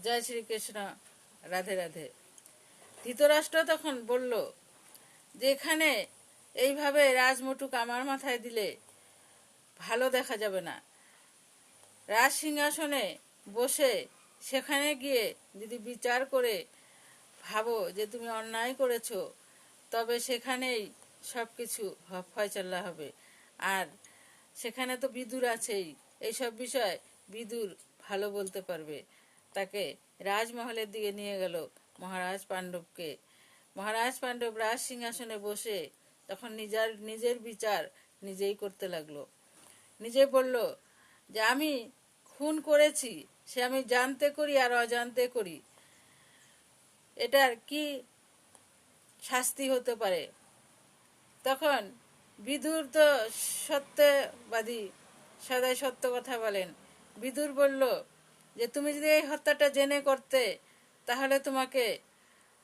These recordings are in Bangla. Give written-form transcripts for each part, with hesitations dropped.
জয় শ্রীকৃষ্ণ। রাধে রাধে। ধৃতরাষ্ট্র তখন বলল যে এখানে এইভাবে রাজমুটুক আমার মাথায় দিলে ভালো দেখা যাবে না। রাজ সিংহাসনে বসে সেখানে গিয়ে যদি বিচার করে ভাবো যে তুমি অন্যায় করেছো, তবে সেখানেই সব কিছু ফয়সালা হবে। আর সেখানে তো বিদুর আছেই, এইসব বিষয় বিদুর ভালো বলতে পারবে। তাকে রাজমহলের দিকে নিয়ে গেল মহারাজ পাণ্ডবকে। মহারাজ পাণ্ডব রাজ সিংহাসনে বসে তখন নিজের বিচার নিজেই করতে লাগলো। নিজে বলল যে আমি খুন করেছি, সে আমি জানতে করি আর অজান্তে করি, এটার কি শাস্তি হতে পারে। তখন বিদুর তো সত্যবাদী, সদাই সত্য কথা বলেন। বিদুর বলল যে তুমি যদি এই হত্যাটা জেনে করতে তাহলে তোমাকে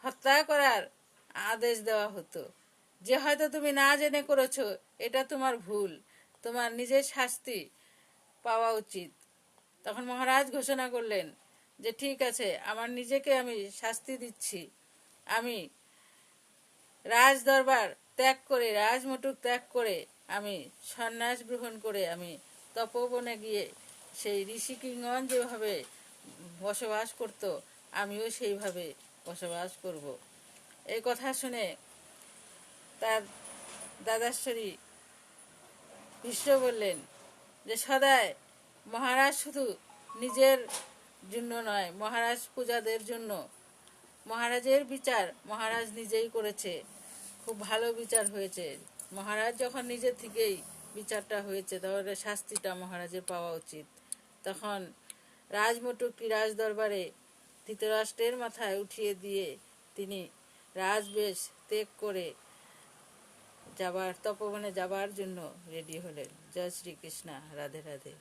হত্যা করার আদেশ দেওয়া হতো। যে হয়তো তুমি না জেনে করেছো, এটা তোমার ভুল, তোমার নিজের শাস্তি পাওয়া উচিত। তখন মহারাজ ঘোষণা করলেন যে ঠিক আছে, আমার নিজেকে আমি শাস্তি দিচ্ছি। আমি রাজ দরবার ত্যাগ করে, রাজমুটুক ত্যাগ করে আমি সন্ন্যাস গ্রহণ করে আমি তপোবনে গিয়ে সেই ঋষিকিঙ্গন যেভাবে বসবাস করত, আমিও সেইভাবে বসবাস করব। এই কথা শুনে তার দাদাশ্বরী ভীষ্ম বললেন যে সদাই মহারাজ শুধু নিজের জন্য নয়, মহারাজ প্রজাদের জন্য মহারাজের বিচার মহারাজ নিজেই করেছে। খুব ভালো বিচার হয়েছে। মহারাজ যখন নিজের থেকেই বিচারটা হয়েছে, তাহলে শাস্তিটা মহারাজের পাওয়া উচিত। তখন রাজমুটুকটি রাজ দরবারে ধৃতরাষ্ট্রের মাথায় উঠিয়ে দিয়ে তিনি রাজবেশ ত্যাগ করে তপোবনে যাবার জন্য রেডি হলেন। জয় শ্রীকৃষ্ণ। রাধে রাধে।